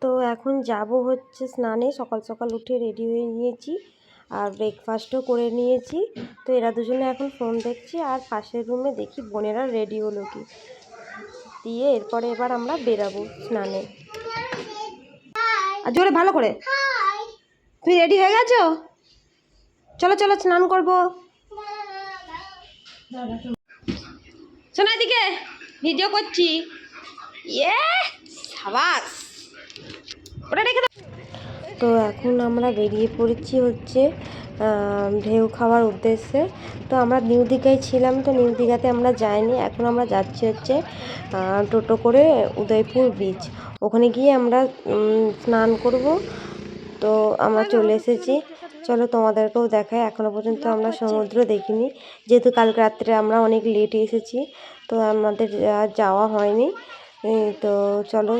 তো এখন যাব হচ্ছে স্নানে। সকাল সকাল উঠে রেডি হয়ে নিয়েছি আর ব্রেকফাস্টও করে নিয়েছি। তো এরা দুজনে এখন ফোন দেখছি আর পাশের রুমে দেখি বোনেরা রেডি হলো কি দিয়ে এরপরে এবার আমরা বেরাবো স্নানে। আর জোরে ভালো করে, তুমি রেডি হয়ে গেছো? চলো চলো স্নান করবো। শোনা এদিকে, ভিডিও করছি। ইয়ে সাবাস, ওটা রেখে দাও। তো এখন আমরা বেরিয়ে পড়েছি হচ্ছে ঢেউ খাওয়ার উদ্দেশ্যে। তো আমরা নিউ দীঘায় ছিলাম, তো নিউ দীঘাতে আমরা যাইনি। এখন আমরা যাচ্ছি হচ্ছে টোটো করে উদয়পুর বিচ। ওখানে গিয়ে আমরা স্নান করব। তো আমরা চলে এসেছি, চলো তোমাদেরকেও দেখাই। এখনও পর্যন্ত আমরা সমুদ্র দেখিনি, যেহেতু কালকে রাত্রে আমরা অনেক লেটে এসেছি, তো আমাদের যাওয়া হয়নি। তো চলো।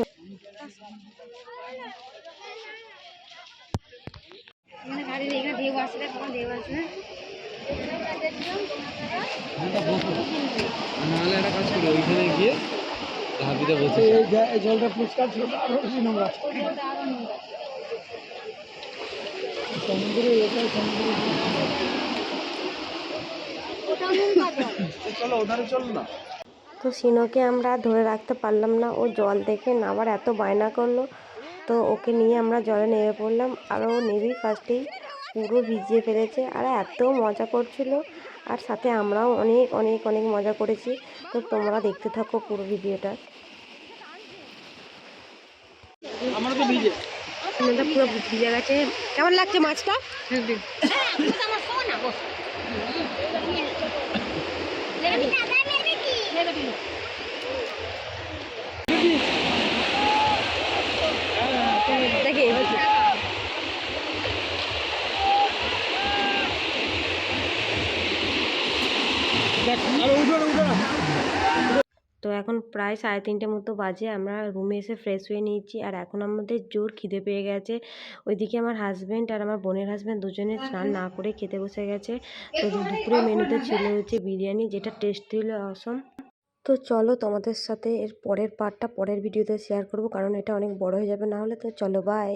জলটা পরিষ্কার ছিল, নোংরা সমুদ্রে। চলো ওধারে চল না। তো সিনোকে আমরা ধরে রাখতে পারলাম না, ও জল দেখে নামার এত বায়না করলো। তো ওকে নিয়ে আমরা জলে নেমে পড়লাম, আর ও নেবেই ফার্স্টেই পুরো ভিজিয়ে ফেলেছে আর এত মজা করছিল। আর সাথে আমরাও অনেক অনেক অনেক মজা করেছি। তো তোমরা দেখতে থাকো পুরো ভিডিওটা। সিনোটা পুরো ভিজে গেছে। কেমন লাগছে মাছটা? তো এখন প্রায় 3:30 মতো বাজে। আমরা রুমে এসে ফ্রেশ হয়ে নিয়েছি আর এখন আমাদের জোর খিদে পেয়ে গেছে। ওইদিকে আমার হাজব্যান্ড আর আমার বোনের হাজব্যান্ড দুজনে স্নান না করে খেতে বসে গেছে। তো দুপুরে মেনুতে ছিল হচ্ছে বিরিয়ানি, যেটা টেস্ট ছিল অসম। তো চলো তোমাদের সাথে এর পরের পার্টটা পরের ভিডিওতে শেয়ার করব, কারণ এটা অনেক বড় হয়ে যাবে না হলে। তো চলো, বাই।